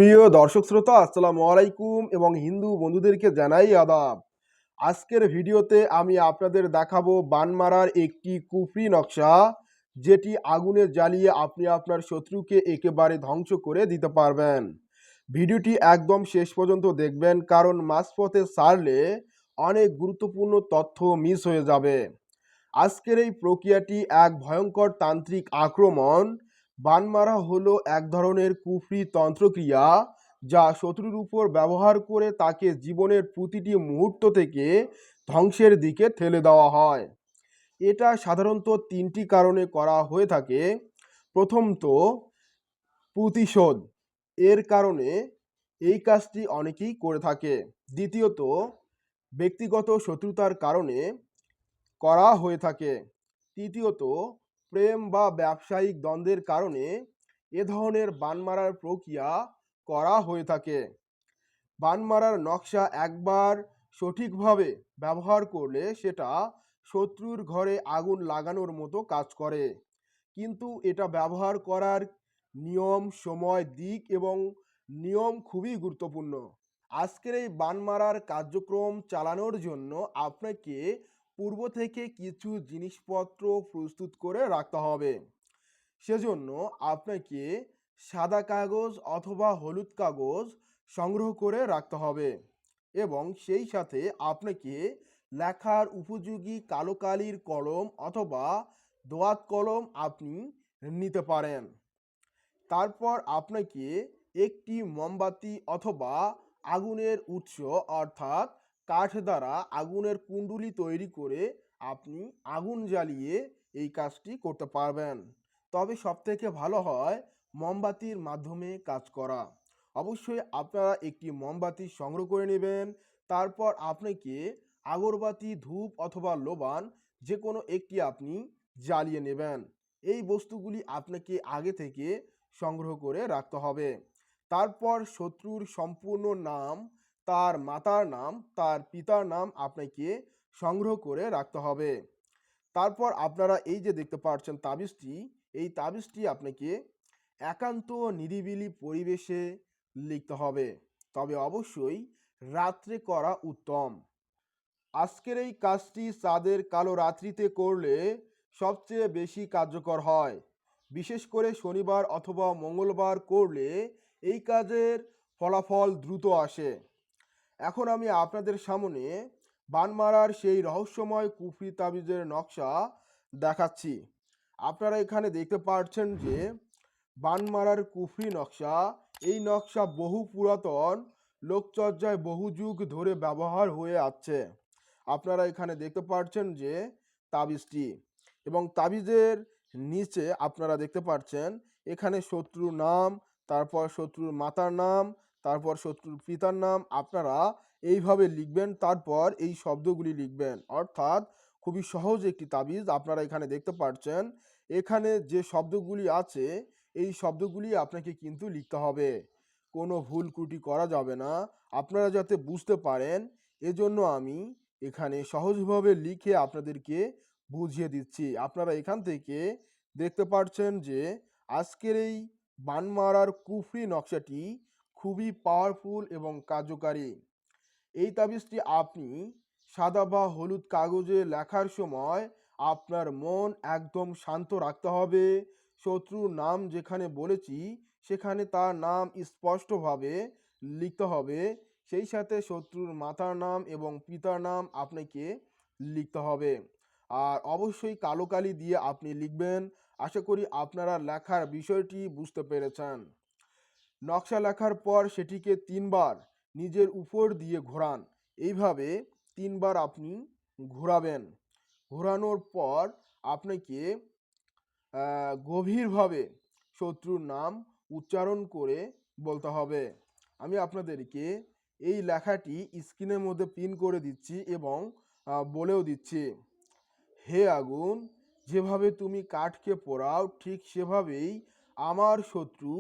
প্রিয় দর্শক শ্রোতা, আসসালামু আলাইকুম এবং হিন্দু বন্ধুদেরকে জানাই আদাব। আজকের ভিডিওতে আমি আপনাদের দেখাবো বান মারার একটি কুফরি নকশা, যেটি আগুনে জ্বালিয়ে আপনি আপনার শত্রুকে একেবারে ধ্বংস করে দিতে পারবেন। ভিডিওটি একদম শেষ পর্যন্ত দেখবেন, কারণ মাঝপথে ছাড়লে অনেক গুরুত্বপূর্ণ তথ্য মিস হয়ে যাবে। আজকের এই প্রক্রিয়াটি এক ভয়ঙ্কর তান্ত্রিক আক্রমণ। বান মারা হলো এক ধরনের কুফরি তন্ত্রক্রিয়া, যা শত্রুর উপর ব্যবহার করে তাকে জীবনের প্রতিটি মুহূর্ত থেকে ধ্বংসের দিকে ঠেলে দেওয়া হয়। এটা সাধারণত তিনটি কারণে করা হয়ে থাকে। প্রথমত, প্রতিশোধ এর কারণে এই কাজটি অনেকেই করে থাকে। দ্বিতীয়ত, ব্যক্তিগত শত্রুতার কারণে করা হয়ে থাকে। তৃতীয়ত, প্রেম বা ব্যবসায়িক দ্বন্দ্বের কারণে এ ধরনের বান মারার প্রক্রিয়া করা হয়ে থাকে। বান মারার নকশা একবার সঠিকভাবে ব্যবহার করলে সেটা শত্রুর ঘরে আগুন লাগানোর মতো কাজ করে। কিন্তু এটা ব্যবহার করার নিয়ম, সময়, দিক এবং নিয়ম খুবই গুরুত্বপূর্ণ। আজকের এই বান মারার কার্যক্রম চালানোর জন্য আপনাকে পূর্ব থেকে কিছু জিনিসপত্র প্রস্তুত করে রাখতে হবে। সেজন্য আপনাকে সাদা কাগজ অথবা হলুদ কাগজ সংগ্রহ করে রাখতে হবে এবং সেই সাথে আপনাকে লেখার উপযোগী কালো কালির কলম অথবা দোয়াত কলম আপনি নিতে পারেন। তারপর আপনাকে একটি মোমবাতি অথবা আগুনের উৎস অর্থাৎ কাঠ দ্বারা আগুনের কুণ্ডুলি তৈরি করে আপনি আগুন জ্বালিয়ে এই কাজটি করতে পারবেন। তবে সবথেকে ভালো হয় মোমবাতির মাধ্যমে কাজ করা। অবশ্যই আপনারা একটি মোমবাতি সংগ্রহ করে নেবেন। তারপর আপনাকে আগরবাতি, ধূপ অথবা লোবান যে কোনো একটি আপনি জ্বালিয়ে নেবেন। এই বস্তুগুলি আপনাকে আগে থেকে সংগ্রহ করে রাখতে হবে। তারপর শত্রুর সম্পূর্ণ নাম, তার মাতার নাম, তার পিতার নাম আপনাকে সংগ্রহ করে রাখতে হবে। তারপর আপনারা এই যে দেখতে পাচ্ছেন তাবিজটি, এই তাবিজটি আপনাকে একান্ত নিরিবিলি পরিবেশে লিখতে হবে। তবে অবশ্যই রাত্রে করা উত্তম। আজকের এই কাজটি চাঁদের কালো রাত্রিতে করলে সবচেয়ে বেশি কার্যকর হয়। বিশেষ করে শনিবার অথবা মঙ্গলবার করলে এই কাজের ফলাফল দ্রুত আসে। এখন আমি আপনাদের সামনে বান মারার সেই রহস্যময় কুফরি তাবিজের নকশা দেখাচ্ছি। আপনারা এখানে দেখতে পাচ্ছেন যে বান মারার কুফরি নকশা। এই নকশা বহু পুরাতন লোকচর্যায় বহু যুগ ধরে ব্যবহার হয়ে আসছে। আপনারা এখানে দেখতে পাচ্ছেন যে তাবিজটি, এবং তাবিজের নিচে আপনারা দেখতে পাচ্ছেন এখানে শত্রুর নাম, তারপর শত্রুর মাতার নাম, তারপর শত্রুর পিতার নাম আপনারা এইভাবে লিখবেন। তারপর এই শব্দগুলি লিখবেন, অর্থাৎ খুবই সহজ একটি তাবিজ। আপনারা এখানে দেখতে পাচ্ছেন এখানে যে শব্দগুলি আছে এই শব্দগুলি আপনাকে কিন্তু লিখতে হবে। কোনো ভুল ত্রুটি করা যাবে না। আপনারা যাতে বুঝতে পারেন এজন্য আমি এখানে সহজভাবে লিখে আপনাদেরকে বুঝিয়ে দিচ্ছি। আপনারা এখান থেকে দেখতে পাচ্ছেন যে আজকের এই বান মারার কুফরি নকশাটি খুবই পাওয়ারফুল এবং কার্যকারী। এই তাবিজটি আপনি সাদা বা হলুদ কাগজে লেখার সময় আপনার মন একদম শান্ত রাখতে হবে। শত্রুর নাম যেখানে বলেছি সেখানে তার নাম স্পষ্টভাবে লিখতে হবে। সেই সাথে শত্রুর মাতার নাম এবং পিতার নাম আপনাকে লিখতে হবে। আর অবশ্যই কালো কালি দিয়ে আপনি লিখবেন। আশা করি আপনারা লেখার বিষয়টি বুঝতে পেরেছেন। নকশা লেখার পর সেটিকে ৩ বার নিজের উপর দিয়ে ঘোরান। এইভাবে ৩ বার আপনি ঘোরাবেন। ঘোরানোর পর আপনাকে গভীরভাবে শত্রুর নাম উচ্চারণ করে বলতে হবে। আমি আপনাদেরকে এই লেখাটি স্ক্রিনের মধ্যে পিন করে দিচ্ছি এবং বলেও দিচ্ছি। হে আগুন, যেভাবে তুমি কাঠকে পোড়াও ঠিক সেভাবেই আমার শত্রু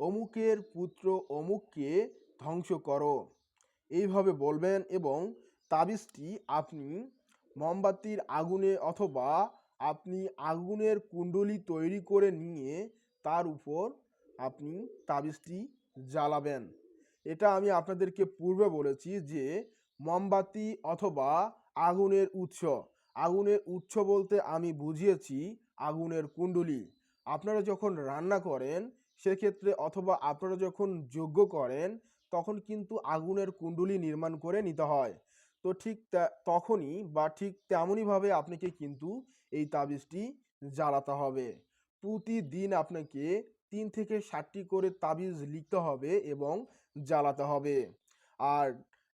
অমুকের পুত্র অমুককে ধ্বংস করো। এইভাবে বলবেন এবং তাবিজটি আপনি মোমবাতির আগুনে অথবা আপনি আগুনের কুণ্ডলী তৈরি করে নিয়ে তার উপর আপনি তাবিজটি জ্বালাবেন। এটা আমি আপনাদেরকে পূর্বে বলেছি যে মোমবাতি অথবা আগুনের উৎস। আগুনের উৎস বলতে আমি বুঝিয়েছি আগুনের কুণ্ডলী। আপনারা যখন রান্না করেন সেক্ষেত্রে অথবা আপনারা যখন যজ্ঞ করেন তখন কিন্তু আগুনের কুণ্ডলী নির্মাণ করে নিতে হয়। তো ঠিক তখনই বা ঠিক তেমনইভাবে আপনাকে কিন্তু এই তাবিজটি জ্বালাতে হবে। প্রতিদিন আপনাকে ৩ থেকে ৭টি করে তাবিজ লিখতে হবে এবং জ্বালাতে হবে। আর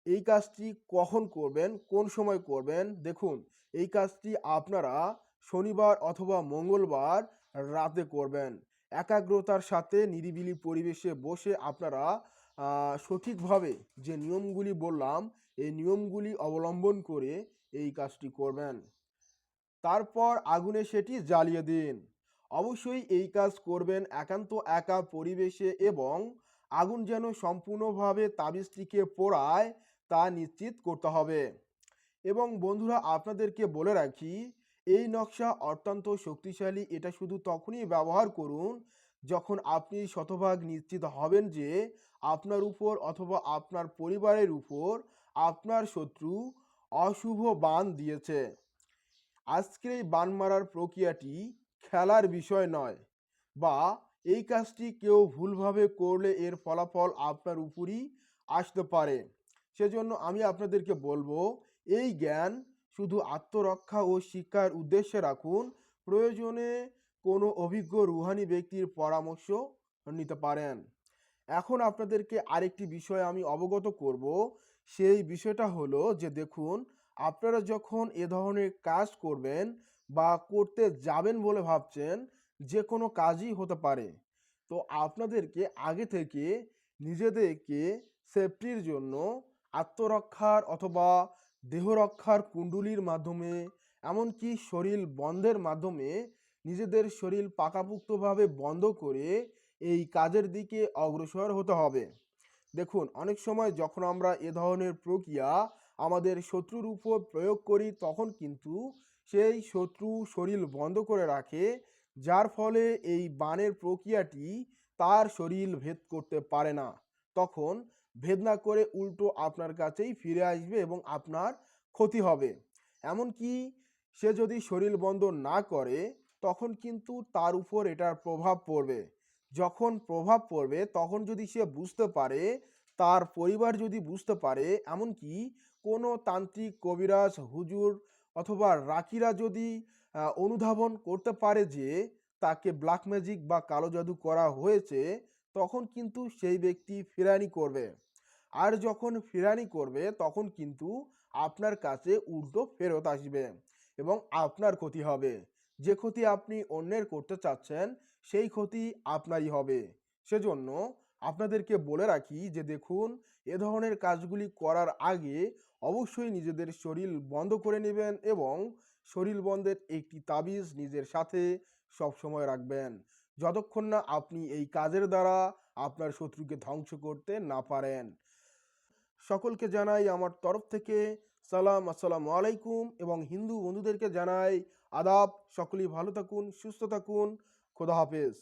এই কাজটি কখন করবেন, কোন সময় করবেন? দেখুন, এই কাজটি আপনারা শনিবার অথবা মঙ্গলবার রাতে করবেন। একাগ্রতার সাথে নিরিবিলি পরিবেশে বসে আপনারা সঠিকভাবে যে নিয়মগুলি বললাম, এই নিয়মগুলি অবলম্বন করে এই কাজটি করবেন। তারপর আগুনে সেটি জ্বালিয়ে দিন। অবশ্যই এই কাজ করবেন একান্ত একা পরিবেশে এবং আগুন যেন সম্পূর্ণভাবে তাবিজটিকে পোড়ায় তা নিশ্চিত করতে হবে। এবং বন্ধুরা আপনাদেরকে বলে রাখি, এই নকশা অত্যন্ত শক্তিশালী। এটা শুধু তখনই ব্যবহার করুন যখন আপনি শতভাগ নিশ্চিত হবেন যে আপনার উপর অথবা আপনার পরিবারের উপর আপনার শত্রু অশুভ বাণ দিয়েছে। আজকের এই বান মারার প্রক্রিয়াটি খেলার বিষয় নয়, বা এই কাজটি কেউ ভুলভাবে করলে এর ফলাফল আপনার উপরই আসতে পারে। সেজন্য আমি আপনাদেরকে বলবো, এই জ্ঞান শুধু আত্মরক্ষা ও শিক্ষার উদ্দেশ্যে রাখুন। প্রয়োজনে কোনো অভিজ্ঞ রুহানি ব্যক্তির পরামর্শ নিতে পারেন। এখন আপনাদেরকে আরেকটি বিষয় আমি অবগত করব। সেই বিষয়টা হলো যে দেখুন, আপনারা যখন এ ধরনের কাজ করবেন বা করতে যাবেন বলে ভাবছেন, যে কোনো কাজই হতে পারে। তো আপনাদেরকে আগে থেকে নিজেদেরকে সেফটির জন্য আত্মরক্ষার অথবা দেহরক্ষার কুণ্ডলীর মাধ্যমে, এমনকি শরীর বন্ধের মাধ্যমে নিজেদের শরীর পাকাপোক্তভাবে বন্ধ করে এই কাজের দিকে অগ্রসর হতে হবে। দেখুন, অনেক সময় যখন আমরা এ ধরনের প্রক্রিয়া আমাদের শত্রুর উপর প্রয়োগ করি তখন কিন্তু সেই শত্রু শরীর বন্ধ করে রাখে, যার ফলে এই বাণের প্রক্রিয়াটি তার শরীর ভেদ করতে পারে না। তখন ভেদ না করে উল্টো আপনার কাছেই ফিরে আসবে এবং আপনার ক্ষতি হবে। এমনকি সে যদি শরীর বন্ধ না করে তখন কিন্তু তার উপর এটার প্রভাব পড়বে। যখন প্রভাব পড়বে তখন যদি সে বুঝতে পারে, তার পরিবার যদি বুঝতে পারে, এমনকি কোনো তান্ত্রিক, কবিরাজ, হুজুর অথবা রাকিরা যদি অনুধাবন করতে পারে যে তাকে ব্ল্যাক ম্যাজিক বা কালো জাদু করা হয়েছে, তখন কিন্তু সেই ব্যক্তি ফিরানি করবে। আর যখন ফিরানি করবে তখন কিন্তু আপনার কাছে উল্টো ফেরত আসবে এবং আপনার ক্ষতি হবে। যে ক্ষতি আপনি অন্যের করতে চাচ্ছেন সেই ক্ষতি আপনারই হবে। সেজন্য আপনাদেরকে বলে রাখি যে দেখুন, এ ধরনের কাজগুলি করার আগে অবশ্যই নিজেদের শরীর বন্ধ করে নেবেন এবং শরীর বন্ধের একটি তাবিজ নিজের সাথে সবসময় রাখবেন, যতক্ষণ না আপনি এই কাজের দ্বারা আপনার শত্রুকে ধ্বংস করতে না পারেন। সকলকে জানাই আমার তরফ থেকে সালাম, আসসালামু আলাইকুম, এবং হিন্দু বন্ধুদেরকে জানাই আদাব। সকলেই ভালো থাকুন, সুস্থ থাকুন। খোদা হাফেজ।